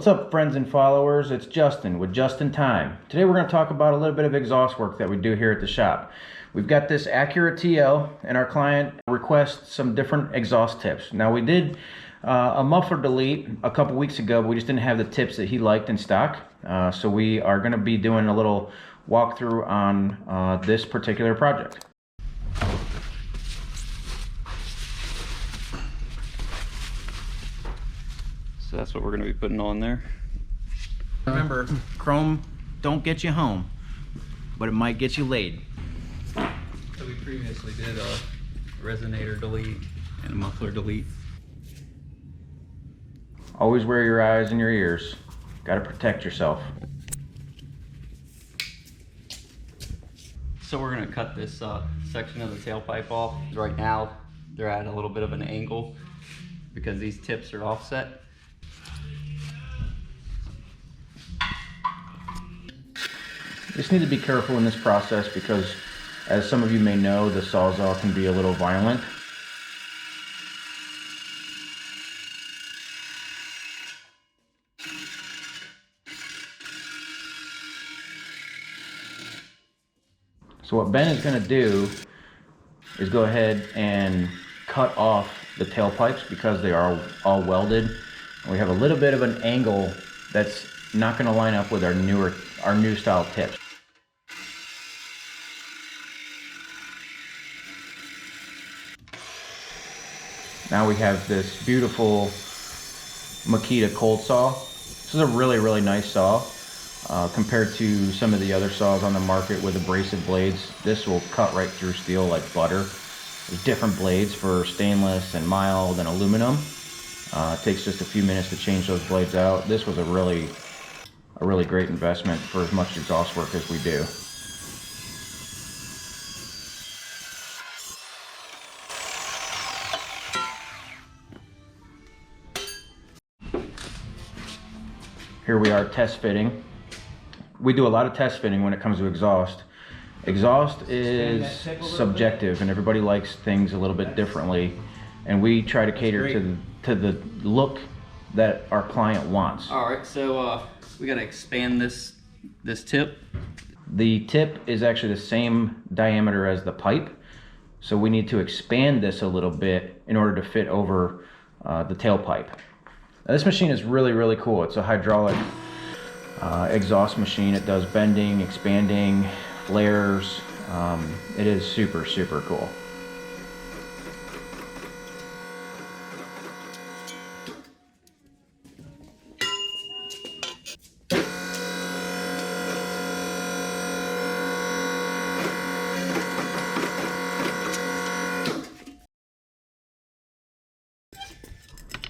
up, friends and followers? It's Justin with Just-N-Tyme. Today we're going to talk about a little bit of exhaust work that we do here at the shop. We've got this Acura TL, and our client requests some different exhaust tips. Now, we did a muffler delete a couple weeks ago, but we just didn't have the tips that he liked in stock. So we are going to be doing a little walkthrough on this particular project. So that's what we're going to be putting on there. Remember, chrome don't get you home, but it might get you laid. So we previously did a resonator delete and a muffler delete. Always wear your eyes and your ears. Got to protect yourself. So we're going to cut this section of the tailpipe off. Right now they're at a little bit of an angle because these tips are offset. Just need to be careful in this process because, as some of you may know, the Sawzall can be a little violent. So what Ben is going to do is go ahead and cut off the tailpipes because they are all welded. And we have a little bit of an angle that's not going to line up with our new style tips. Now we have this beautiful Makita cold saw. This is a really nice saw compared to some of the other saws on the market with abrasive blades. This will cut right through steel like butter. There's different blades for stainless and mild and aluminum. It takes just a few minutes to change those blades out. This was a really great investment for as much exhaust work as we do. Here we are test fitting. We do a lot of test fitting when it comes to exhaust. Exhaust is subjective and everybody likes things a little bit differently. And we try to cater to the look that our client wants. All right, so we got to expand this tip. The tip is actually the same diameter as the pipe. So we need to expand this a little bit in order to fit over the tailpipe. Now, this machine is really cool. It's a hydraulic exhaust machine. It does bending, expanding, flares. It is super cool.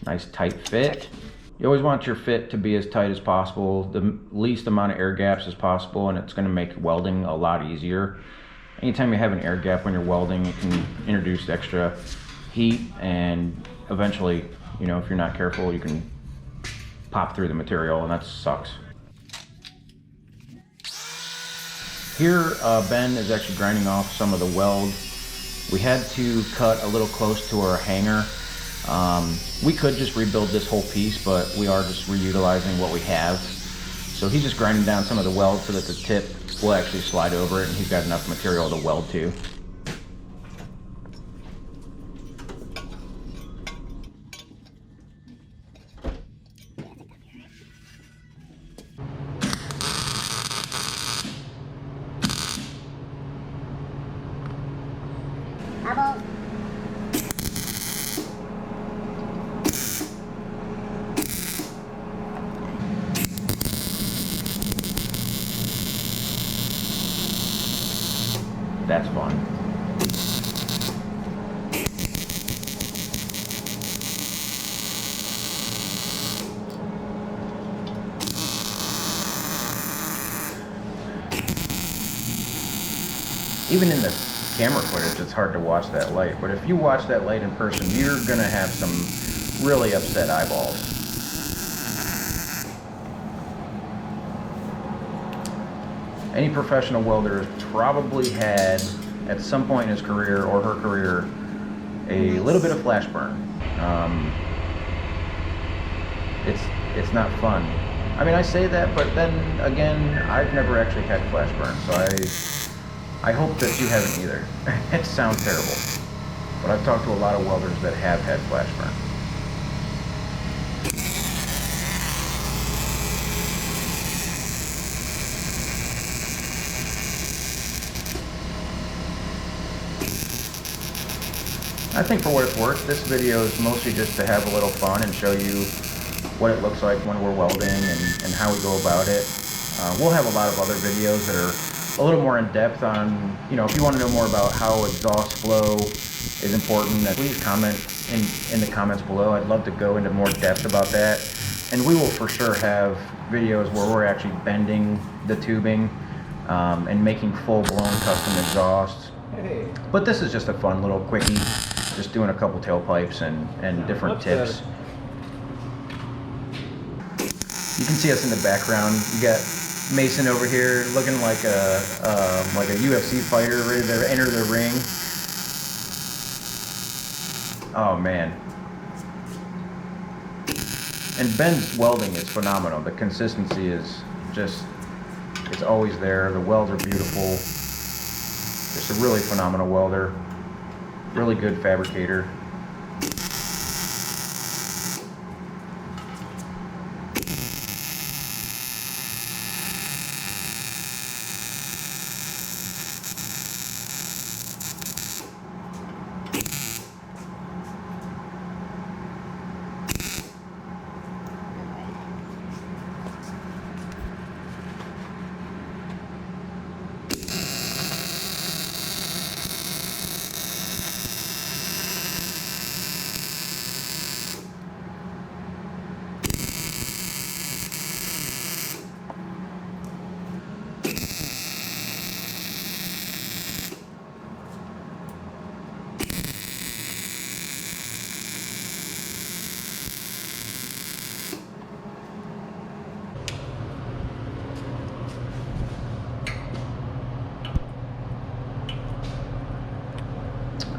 Nice tight fit. You always want your fit to be as tight as possible, the least amount of air gaps as possible, and it's going to make welding a lot easier. Anytime you have an air gap when you're welding, it can introduce extra heat, and eventually, you know, if you're not careful, you can pop through the material, and that sucks. Here, Ben is actually grinding off some of the weld. We had to cut a little close to our hanger. We could just rebuild this whole piece, but we are just reutilizing what we have. So he's just grinding down some of the weld so that the tip will actually slide over it, and he's got enough material to weld to. That's fun. Even in the camera footage, it's hard to watch that light, but if you watch that light in person, you're gonna have some really upset eyeballs. Any professional welder has probably had, at some point in his career or her career, a little bit of flash burn. It's not fun. I mean, I say that, but then again, I've never actually had flash burn, so I hope that you haven't either. It sounds terrible, but I've talked to a lot of welders that have had flash burn. I think for what it's worth, this video is mostly just to have a little fun and show you what it looks like when we're welding and how we go about it. We'll have a lot of other videos that are a little more in depth on, you know, if you want to know more about how exhaust flow is important, please comment in the comments below. I'd love to go into more depth about that. And we will for sure have videos where we're actually bending the tubing and making full-blown custom exhausts. Hey. But this is just a fun little quickie, just doing a couple tailpipes and different tips. You can see us in the background. You got Mason over here looking like a UFC fighter ready to enter the ring. Oh man. And Ben's welding is phenomenal. The consistency is just, it's always there. The welds are beautiful. Just a really phenomenal welder. Really good fabricator.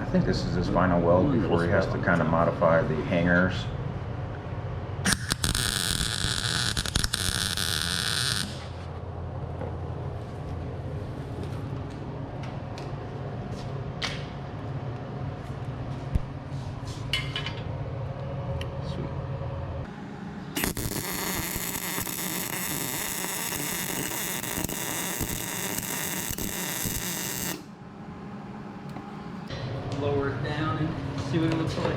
I think this is his final weld before he has to kind of modify the hangers. Lower it down and see what it looks like.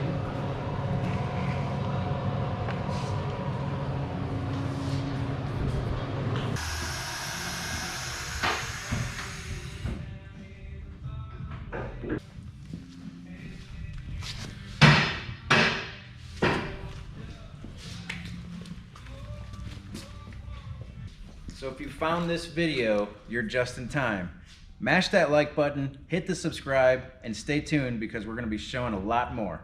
So if you found this video, you're just in time. Mash that like button, hit the subscribe, and stay tuned because we're going to be showing a lot more.